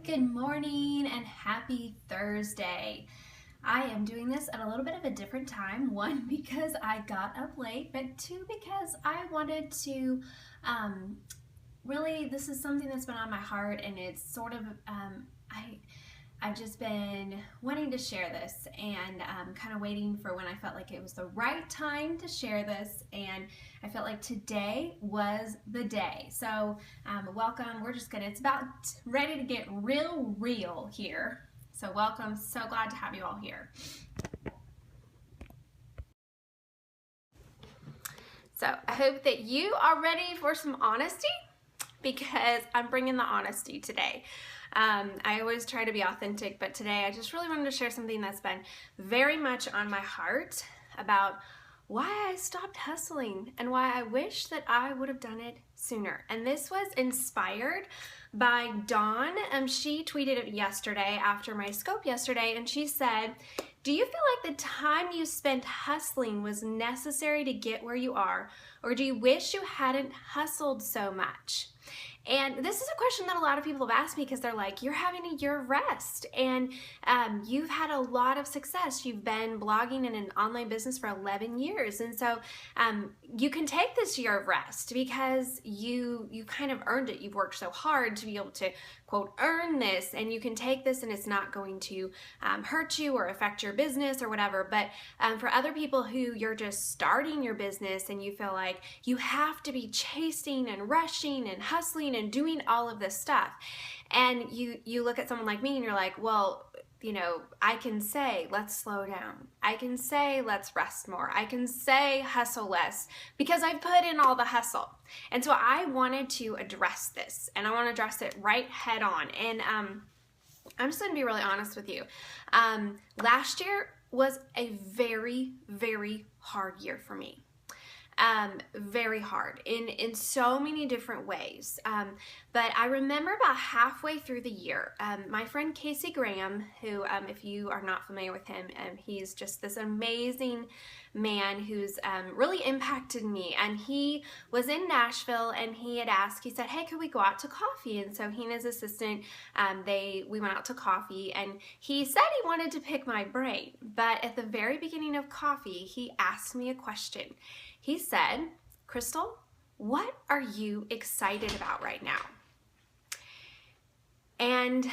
Good morning and happy Thursday. I am doing this at a little bit of a different time. One, because I got up late, but two, because I wanted to really, this is something that's been on my heart, and it's sort of, I've just been wanting to share this and kind of waiting for when I felt like it was the right time to share this, and I felt like today was the day. So welcome. It's about ready to get real here. So welcome. So glad to have you all here. So I hope that you are ready for some honesty, because I'm bringing the honesty today. I always try to be authentic, but today I just really wanted to share something that's been very much on my heart about why I stopped hustling and why I wish that I would have done it sooner. And this was inspired by Dawn. She tweeted it yesterday after my scope yesterday, and she said, "Do you feel like the time you spent hustling was necessary to get where you are, or do you wish you hadn't hustled so much?" And this is a question that a lot of people have asked me, because they're like, you're having a year of rest and you've had a lot of success. You've been blogging in an online business for 11 years. And so you can take this year of rest because you kind of earned it. You've worked so hard to be able to, quote, earn this, and you can take this and it's not going to hurt you or affect your business or whatever. But for other people who you're just starting your business and you feel like you have to be chasing and rushing and hustling and doing all of this stuff, and you look at someone like me and you're like, well, I can say, let's slow down. I can say, let's rest more. I can say, hustle less, because I've put in all the hustle. And so I wanted to address this, and I want to address it right head on. And I'm just going to be really honest with you. Last year was a very, very hard year for me. Very hard in so many different ways. But I remember about halfway through the year, my friend Casey Graham, who, if you are not familiar with him, he's just this amazing man who's really impacted me. And he was in Nashville, and he said, hey, could we go out to coffee? And so he and his assistant, we went out to coffee, and he said he wanted to pick my brain. But at the very beginning of coffee, he asked me a question. He said, Crystal, what are you excited about right now? And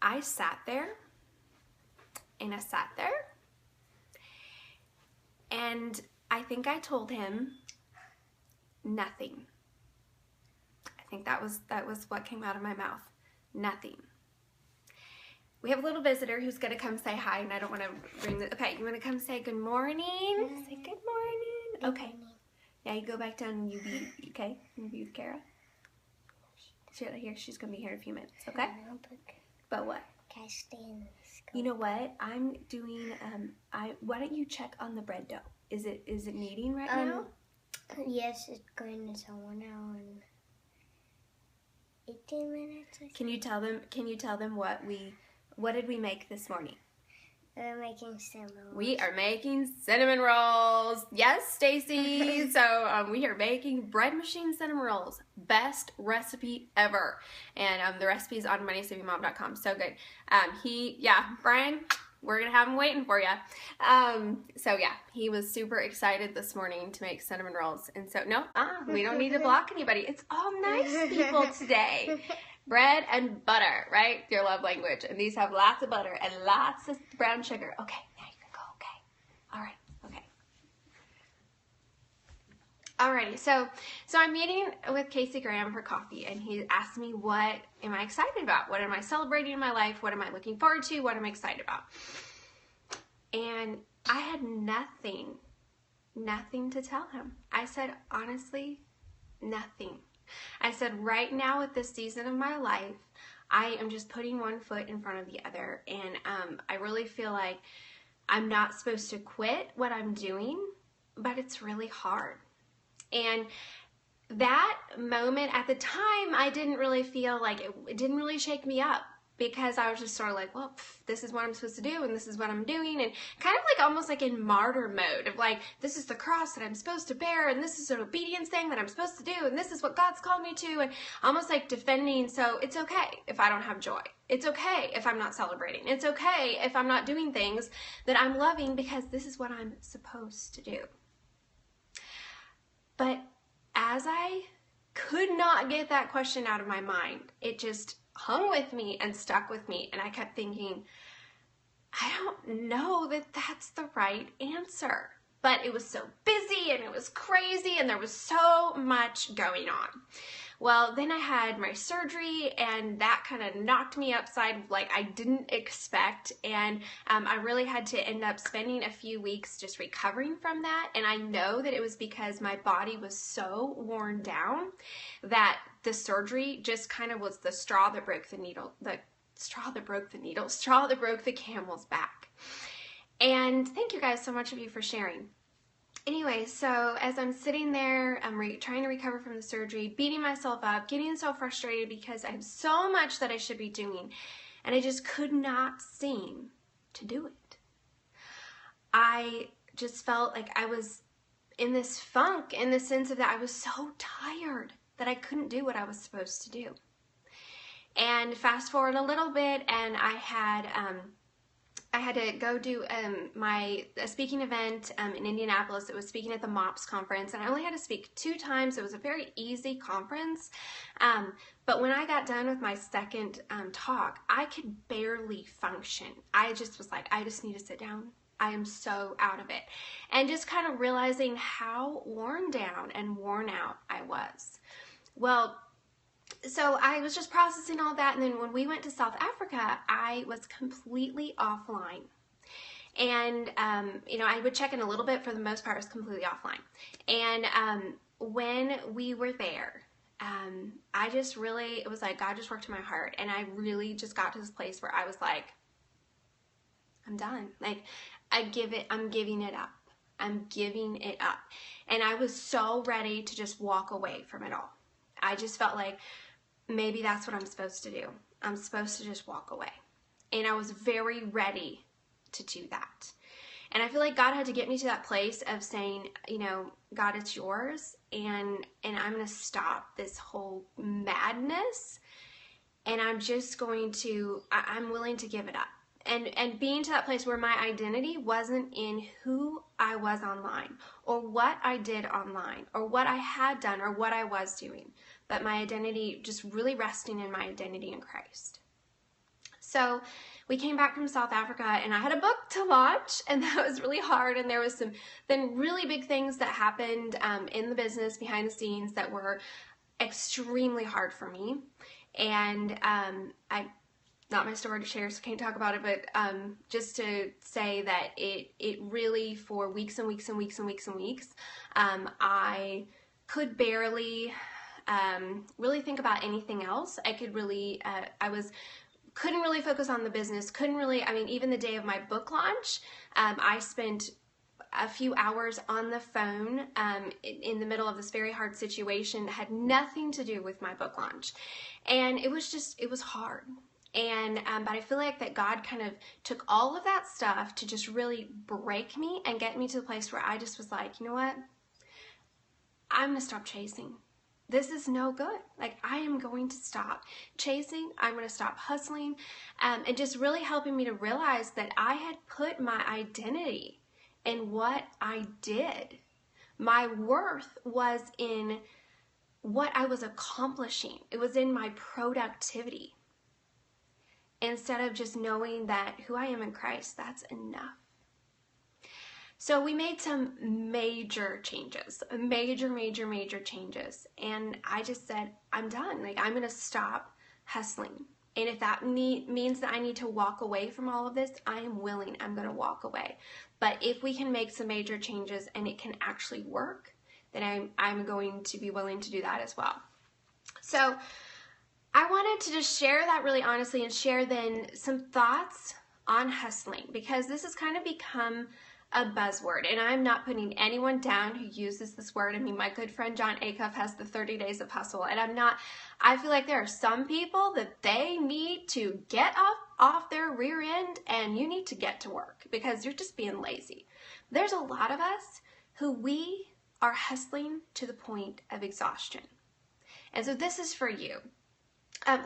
I sat there, and and I think I told him nothing. I think that was what came out of my mouth. Nothing. We have a little visitor who's going to come say hi, and I don't want to bring the... Okay, you want to come say good morning? Say good morning. Okay. Yeah, you go back down and you be... Okay? You be with Kara? Here, she's going to be here in a few minutes, okay? But what? Can I stay in the scope? You know what? I'm doing... why don't you check on the bread dough? Is it kneading right now? Yes, it's going into 1 hour and 18 minutes. Can you tell them what did we make this morning? We're making cinnamon rolls. We are making cinnamon rolls. Yes, Stacy. So we are making bread machine cinnamon rolls. Best recipe ever. And the recipe is on MoneySavingMom.com. So good. Brian, we're going to have him waiting for you. So yeah, he was super excited this morning to make cinnamon rolls. And so, no, we don't need to block anybody. It's all nice people today. Bread and butter, right? Your love language. And these have lots of butter and lots of brown sugar. Okay, now you can go, okay. All right, okay. Alrighty, so I'm meeting with Casey Graham for coffee, and he asked me, what am I excited about? What am I celebrating in my life? What am I looking forward to? What am I excited about? And I had nothing to tell him. I said, honestly, nothing. I said, right now at this season of my life, I am just putting one foot in front of the other. And I really feel like I'm not supposed to quit what I'm doing, but it's really hard. And that moment at the time, I didn't really feel like it didn't really shake me up, because I was just sort of like, well, this is what I'm supposed to do and this is what I'm doing, and kind of like almost like in martyr mode of like, this is the cross that I'm supposed to bear, and this is an obedience thing that I'm supposed to do, and this is what God's called me to, and almost like defending. So it's okay if I don't have joy. It's okay if I'm not celebrating. It's okay if I'm not doing things that I'm loving, because this is what I'm supposed to do. But as I could not get that question out of my mind, it just hung with me and stuck with me. And I kept thinking, I don't know that that's the right answer. But it was so busy and it was crazy and there was so much going on. Well, then I had my surgery, and that kind of knocked me upside like I didn't expect. And I really had to end up spending a few weeks just recovering from that. And I know that it was because my body was so worn down that the surgery just kind of was the straw that broke the needle, straw that broke the camel's back. And thank you guys so much of you for sharing. Anyway, so as I'm sitting there, I'm trying to recover from the surgery, beating myself up, getting so frustrated because I have so much that I should be doing, and I just could not seem to do it. I just felt like I was in this funk, in the sense of that I was so tired that I couldn't do what I was supposed to do. And fast forward a little bit, and I had to go do a speaking event in Indianapolis. It was speaking at the MOPS conference, and I only had to speak 2 times. It was a very easy conference, but when I got done with my second talk, I could barely function. I just was like, I just need to sit down. I am so out of it. And just kind of realizing how worn down and worn out I was. Well, so I was just processing all that, and then when we went to South Africa, I was completely offline. And, I would check in a little bit. For the most part, I was completely offline. And when we were there, it was like God just worked in my heart, and I really just got to this place where I was like, I'm done. Like, I'm giving it up. I'm giving it up. And I was so ready to just walk away from it all. I just felt like maybe that's what I'm supposed to do. I'm supposed to just walk away. And I was very ready to do that. And I feel like God had to get me to that place of saying, God, it's yours. And I'm going to stop this whole madness. And I'm just I'm willing to give it up. And being to that place where my identity wasn't in who I was online, or what I did online, or what I had done, or what I was doing, but my identity just really resting in my identity in Christ. So we came back from South Africa, and I had a book to launch, and that was really hard. And there was some then really big things that happened in the business behind the scenes that were extremely hard for me. And not my story to share, so can't talk about it, but just to say that it really, for weeks and weeks and weeks and weeks and weeks, I could barely really think about anything else. I could really, couldn't really focus on the business, even the day of my book launch, I spent a few hours on the phone in the middle of this very hard situation that had nothing to do with my book launch. And it was hard. And but I feel like that God kind of took all of that stuff to just really break me and get me to the place where I just was like, you know what? I'm going to stop chasing. This is no good. Like, I am going to stop chasing. I'm going to stop hustling. And just really helping me to realize that I had put my identity in what I did. My worth was in what I was accomplishing. It was in my productivity. Instead of just knowing that who I am in Christ, that's enough. So we made some major changes, major changes. And I just said, I'm done. Like, I'm going to stop hustling. And if that means that I need to walk away from all of this, I am willing. I'm going to walk away. But if we can make some major changes and it can actually work, then I'm going to be willing to do that as well. So I wanted to just share that really honestly, and share then some thoughts on hustling, because this has kind of become a buzzword, and I'm not putting anyone down who uses this word. I mean, my good friend John Acuff has the 30 days of hustle, and I feel like there are some people that they need to get off their rear end, and you need to get to work because you're just being lazy. There's a lot of us who we are hustling to the point of exhaustion. And so this is for you.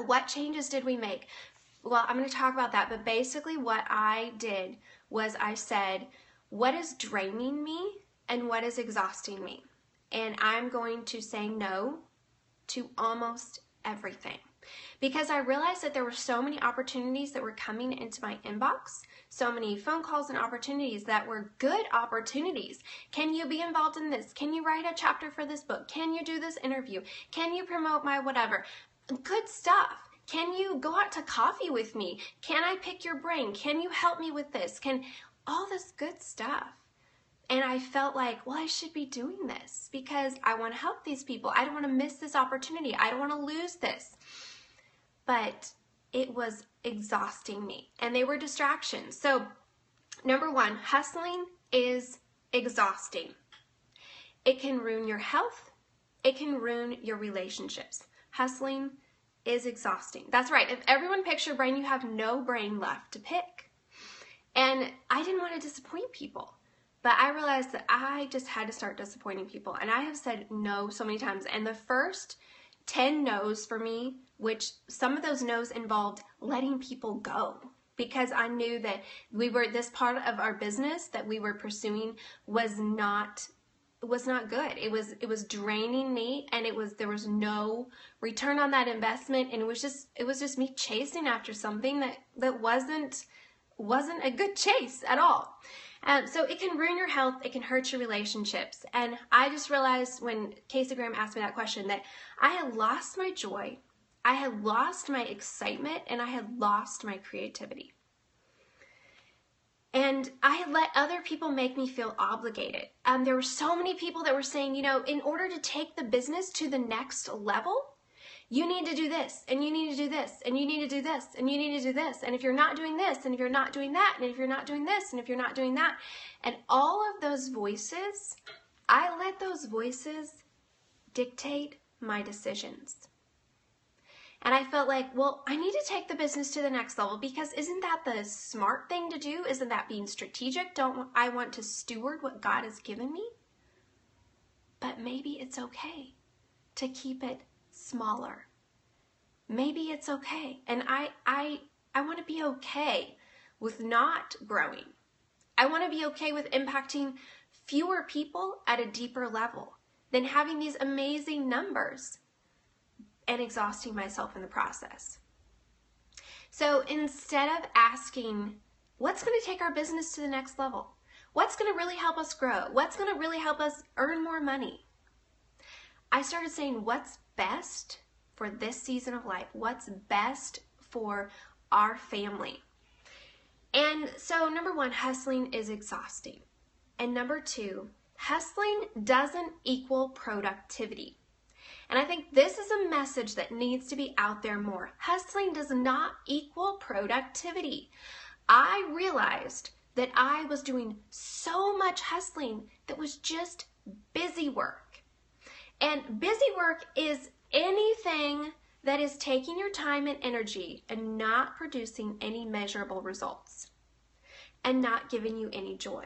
What changes did we make? Well, I'm going to talk about that, but basically what I did was I said, what is draining me and what is exhausting me? And I'm going to say no to almost everything. Because I realized that there were so many opportunities that were coming into my inbox, so many phone calls and opportunities that were good opportunities. Can you be involved in this? Can you write a chapter for this book? Can you do this interview? Can you promote my whatever? Good stuff. Can you go out to coffee with me? Can I pick your brain? Can you help me with this? All this good stuff. And I felt like, well, I should be doing this because I want to help these people. I don't want to miss this opportunity. I don't want to lose this. But it was exhausting me, and they were distractions. So, number one, hustling is exhausting. It can ruin your health. It can ruin your relationships. Hustling is exhausting. That's right. If everyone picks your brain, you have no brain left to pick. And I didn't want to disappoint people, but I realized that I just had to start disappointing people. And I have said no so many times. And the first 10 no's for me, which some of those no's involved letting people go, because I knew that this part of our business that we were pursuing was not good. It was draining me, and there was no return on that investment, and it was just me chasing after something that wasn't a good chase at all. So it can ruin your health, it can hurt your relationships. And I just realized when Casey Graham asked me that question that I had lost my joy, I had lost my excitement, and I had lost my creativity. And I had let other people make me feel obligated. There were so many people that were saying, in order to take the business to the next level, you need to do this, and you need to do this, and you need to do this, and you need to do this. And if you're not doing this, and if you're not doing that, and if you're not doing this, and if you're not doing that. And all of those voices, I let those voices dictate my decisions. And I felt like, well, I need to take the business to the next level because isn't that the smart thing to do? Isn't that being strategic? Don't I want to steward what God has given me? But maybe it's okay to keep it smaller. Maybe it's okay. And I want to be okay with not growing. I want to be okay with impacting fewer people at a deeper level than having these amazing numbers and exhausting myself in the process. So instead of asking, what's going to take our business to the next level? What's going to really help us grow? What's going to really help us earn more money? I started saying, what's best for this season of life? What's best for our family? And so number one, hustling is exhausting. And number two, hustling doesn't equal productivity. And I think this is a message that needs to be out there more. Hustling does not equal productivity. I realized that I was doing so much hustling that was just busy work. And busy work is anything that is taking your time and energy and not producing any measurable results and not giving you any joy.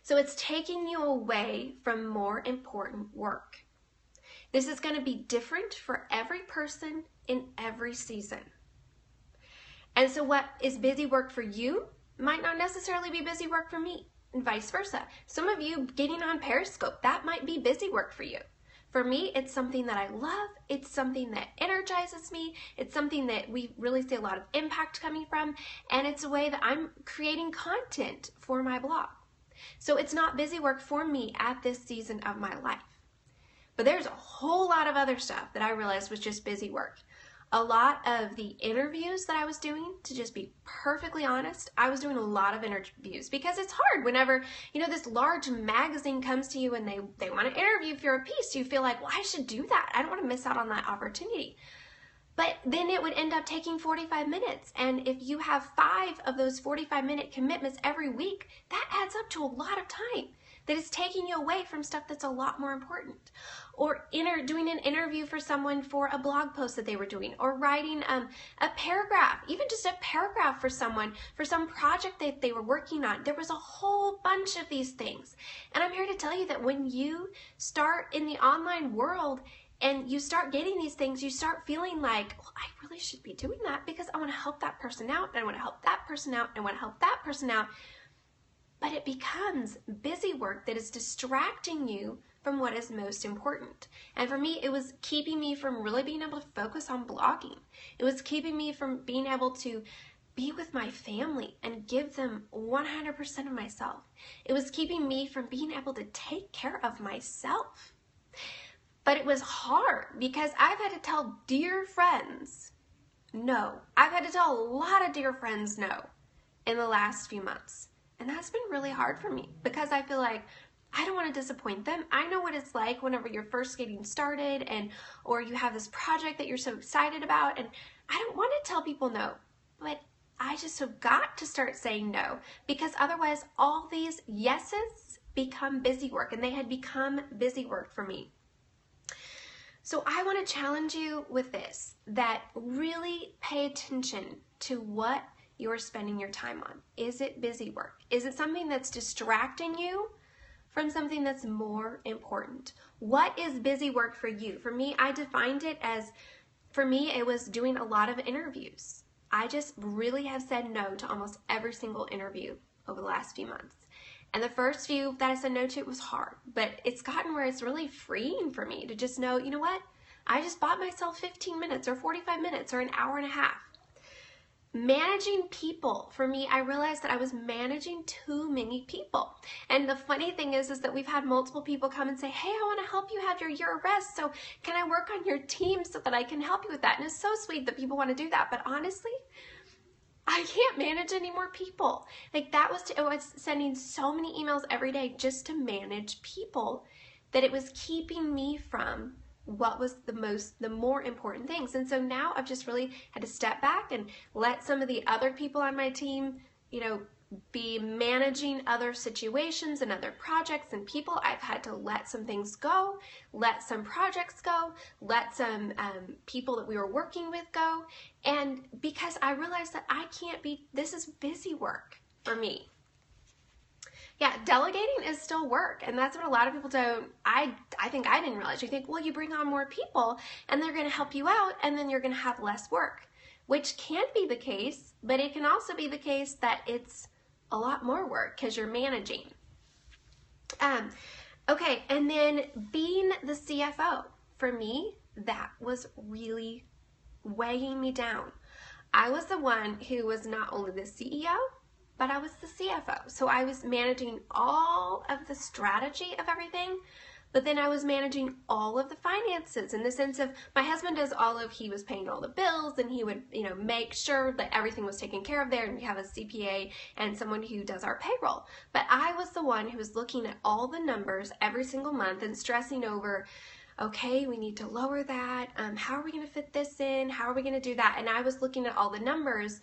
So it's taking you away from more important work. This is going to be different for every person in every season. And so what is busy work for you might not necessarily be busy work for me, and vice versa. Some of you getting on Periscope, that might be busy work for you. For me, it's something that I love. It's something that energizes me. It's something that we really see a lot of impact coming from. And it's a way that I'm creating content for my blog. So it's not busy work for me at this season of my life. But there's a whole lot of other stuff that I realized was just busy work. A lot of the interviews that I was doing, to just be perfectly honest, I was doing a lot of interviews because it's hard whenever, this large magazine comes to you and they want to interview for a piece. You feel like, well, I should do that. I don't want to miss out on that opportunity. But then it would end up taking 45 minutes. And if you have 5 of those 45-minute commitments every week, that adds up to a lot of time that is taking you away from stuff that's a lot more important. Or doing an interview for someone for a blog post that they were doing, or writing a paragraph, even just a paragraph for someone for some project that they were working on. There was a whole bunch of these things. And I'm here to tell you that when you start in the online world and you start getting these things, you start feeling like, well, I really should be doing that because I want to help that person out, and I want to help that person out, and I want to help that person out. But it becomes busy work that is distracting you from what is most important. And for me, it was keeping me from really being able to focus on blogging. It was keeping me from being able to be with my family and give them 100% of myself. It was keeping me from being able to take care of myself. But it was hard because I've had to tell dear friends no. I've had to tell a lot of dear friends no in the last few months. And that's been really hard for me because I feel like I don't want to disappoint them. I know what it's like whenever you're first getting started or you have this project that you're so excited about, and I don't want to tell people no. But I just have got to start saying no, because otherwise all these yeses become busy work, and they had become busy work for me. So I want to challenge you with this, that really pay attention to what you're spending your time on. Is it busy work? Is it something that's distracting you from something that's more important? What is busy work for you? For me, I defined it as, for me, it was doing a lot of interviews. I just really have said no to almost every single interview over the last few months. And the first few that I said no to, it was hard, but it's gotten where it's really freeing for me to just know, you know what? I just bought myself 15 minutes or 45 minutes or an hour and a half. Managing people, for me, I realized that I was managing too many people. And the funny thing is that we've had multiple people come and say, hey, I want to help you have your year of rest, so can I work on your team so that I can help you with that? And it's so sweet that people want to do that, but honestly, I can't manage any more people. Like I was sending so many emails every day just to manage people that it was keeping me from what was the more important things. And so now I've just really had to step back and let some of the other people on my team, be managing other situations and other projects and people. I've had to let some things go, let some projects go, let some people that we were working with go. And because I realized that this is busy work for me. Yeah, delegating is still work, and that's what a lot of people don't, I think I didn't realize. You think, well, you bring on more people and they're going to help you out, and then you're going to have less work, which can be the case, but it can also be the case that it's a lot more work because you're managing. Okay, and then being the CFO, for me, that was really weighing me down. I was the one who was not only the CEO, but I was the CFO. So I was managing all of the strategy of everything, but then I was managing all of the finances in the sense of my husband he was paying all the bills, and he would, make sure that everything was taken care of there, and we have a CPA and someone who does our payroll. But I was the one who was looking at all the numbers every single month and stressing over, okay, we need to lower that. How are we going to fit this in? How are we going to do that? And I was looking at all the numbers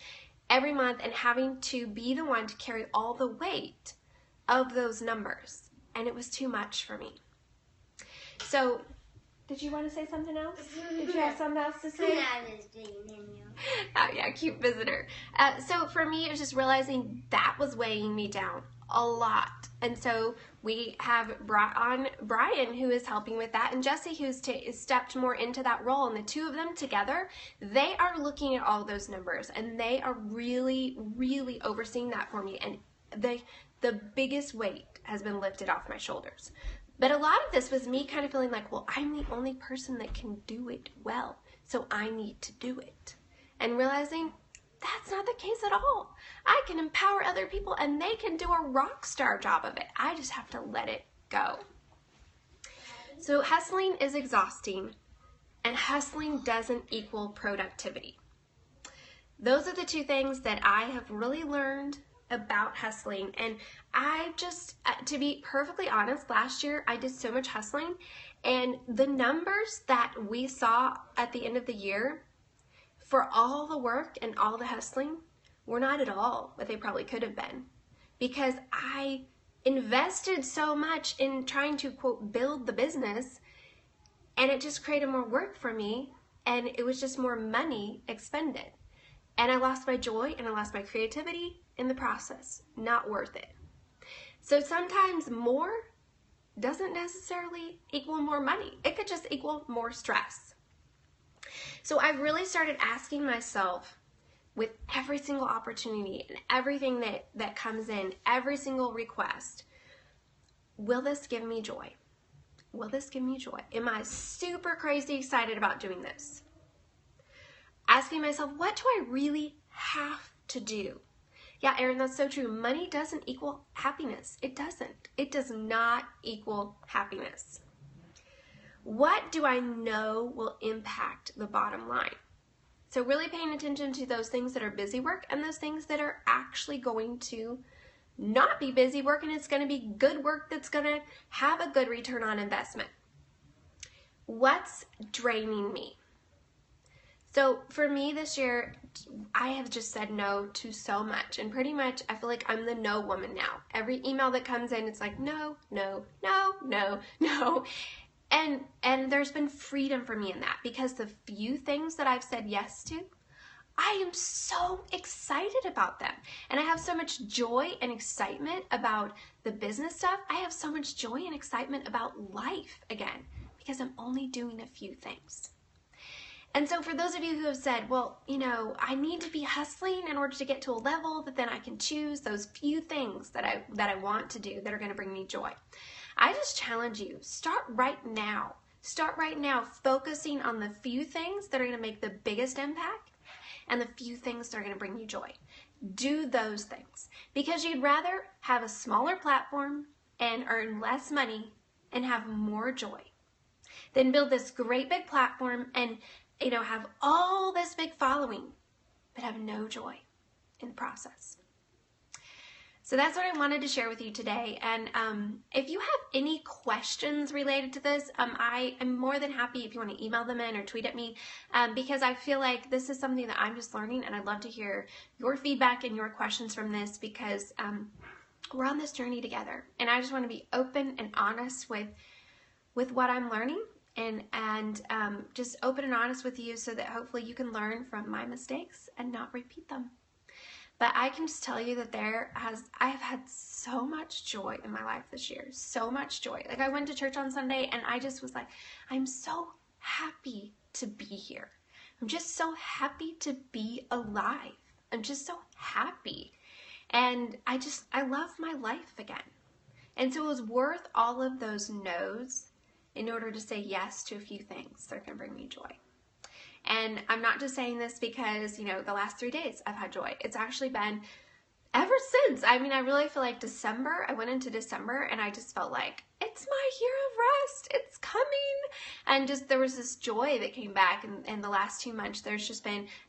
every month and having to be the one to carry all the weight of those numbers. And it was too much for me. So, did you want to say something else? Did you have something else to say? I was doing you. Oh yeah, cute visitor. So for me, it was just realizing that was weighing me down a lot. And so we have brought on Brian, who is helping with that, and Jesse, who's stepped more into that role. And the two of them together, they are looking at all those numbers, and they are really, really overseeing that for me. And the biggest weight has been lifted off my shoulders. But a lot of this was me kind of feeling like, well, I'm the only person that can do it well, so I need to do it. And realizing that's not the case at all. I can empower other people and they can do a rock star job of it. I just have to let it go. So hustling is exhausting, and hustling doesn't equal productivity. Those are the two things that I have really learned about hustling. And I just, to be perfectly honest, last year I did so much hustling, and the numbers that we saw at the end of the year, for all the work and all the hustling were not at all what they probably could have been, because I invested so much in trying to, quote, build the business, and it just created more work for me, and it was just more money expended. And I lost my joy and I lost my creativity in the process. Not worth it. So sometimes more doesn't necessarily equal more money. It could just equal more stress. So I've really started asking myself, with every single opportunity and everything that comes in, every single request, will this give me joy? Will this give me joy? Am I super crazy excited about doing this? Asking myself, what do I really have to do? Yeah, Erin, that's so true. Money doesn't equal happiness. It doesn't. It does not equal happiness. What do I know will impact the bottom line? So really paying attention to those things that are busy work and those things that are actually going to not be busy work, and it's going to be good work that's going to have a good return on investment. What's draining me? So for me this year, I have just said no to so much, and pretty much I feel like I'm the no woman now. Every email that comes in, it's like no, no, no, no, no. And there's been freedom for me in that, because the few things that I've said yes to, I am so excited about them. And I have so much joy and excitement about the business stuff. I have so much joy and excitement about life again, because I'm only doing a few things. And so for those of you who have said, well, you know, I need to be hustling in order to get to a level that then I can choose those few things that I want to do that are going to bring me joy. I just challenge you, start right now. Start right now focusing on the few things that are going to make the biggest impact and the few things that are going to bring you joy. Do those things, because you'd rather have a smaller platform and earn less money and have more joy than build this great big platform and, you know, have all this big following but have no joy in the process. So that's what I wanted to share with you today. And if you have any questions related to this, I am more than happy if you want to email them in or tweet at me, because I feel like this is something that I'm just learning, and I'd love to hear your feedback and your questions from this, because we're on this journey together. And I just want to be open and honest with what I'm learning, and just open and honest with you so that hopefully you can learn from my mistakes and not repeat them. But I can just tell you that I have had so much joy in my life this year, so much joy. Like, I went to church on Sunday and I just was like, I'm so happy to be here. I'm just so happy to be alive. I'm just so happy. And I love my life again. And so it was worth all of those no's in order to say yes to a few things that are going to bring me joy. And I'm not just saying this because, you know, the last 3 days I've had joy. It's actually been ever since. I mean, I really feel like December, I went into December and I just felt like, it's my year of rest. It's coming. And just there was this joy that came back in the last 2 months.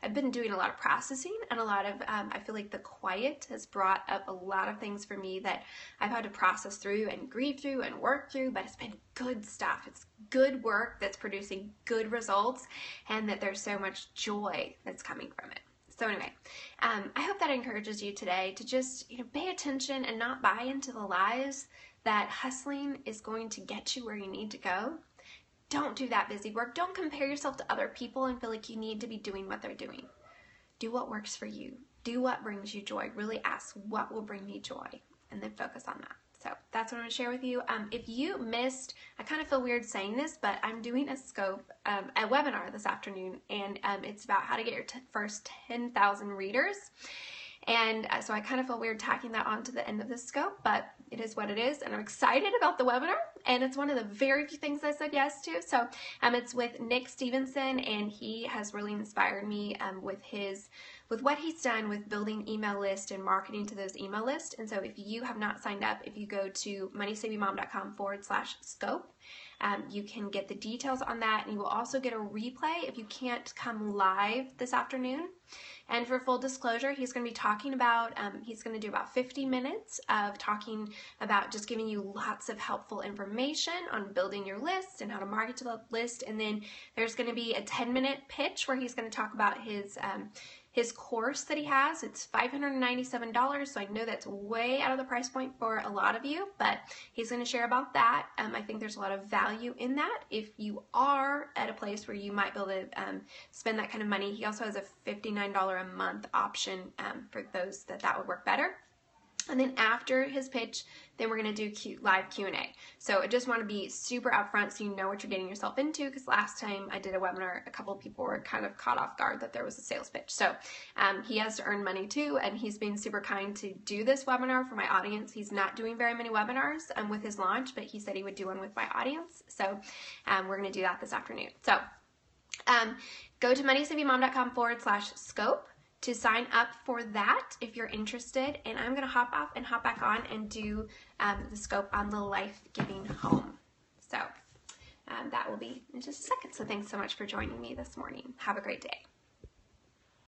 I've been doing a lot of processing, and a lot of, I feel like the quiet has brought up a lot of things for me that I've had to process through and grieve through and work through, but it's been good stuff. It's good work that's producing good results, and that there's so much joy that's coming from it. So anyway, I hope that encourages you today to just, you know, pay attention and not buy into the lies that hustling is going to get you where you need to go. Don't do that busy work. Don't compare yourself to other people and feel like you need to be doing what they're doing. Do what works for you. Do what brings you joy. Really ask, what will bring me joy? And then focus on that. So that's what I'm going to share with you. If you missed, I kind of feel weird saying this, but I'm doing a scope, a webinar this afternoon, and it's about how to get your first 10,000 readers. And so I kind of feel weird tacking that on to the end of this scope, but it is what it is, and I'm excited about the webinar, and it's one of the very few things I said yes to. So it's with Nick Stevenson, and he has really inspired me with what he's done with building email lists and marketing to those email lists. And so if you have not signed up, if you go to MoneySavingMom.com/scope, you can get the details on that, and you will also get a replay if you can't come live this afternoon. And for full disclosure, he's going to be talking about, he's going to do about 50 minutes of talking about just giving you lots of helpful information on building your list and how to market to the list. And then there's going to be a 10-minute pitch where he's going to talk about his course that he has. It's $597, so I know that's way out of the price point for a lot of you, but he's going to share about that. I think there's a lot of value in that if you are at a place where you might be able to spend that kind of money. He also has a $59 a month option for those that would work better. And then after his pitch, then we're going to do live Q&A. So I just want to be super upfront so you know what you're getting yourself into, because last time I did a webinar, a couple of people were kind of caught off guard that there was a sales pitch. So he has to earn money too, and he's been super kind to do this webinar for my audience. He's not doing very many webinars with his launch, but he said he would do one with my audience. So we're going to do that this afternoon. So go to MoneySavingMom.com/scope. to sign up for that if you're interested, and I'm going to hop off and hop back on and do the scope on the life-giving home. So that will be in just a second. So thanks so much for joining me this morning. Have a great day.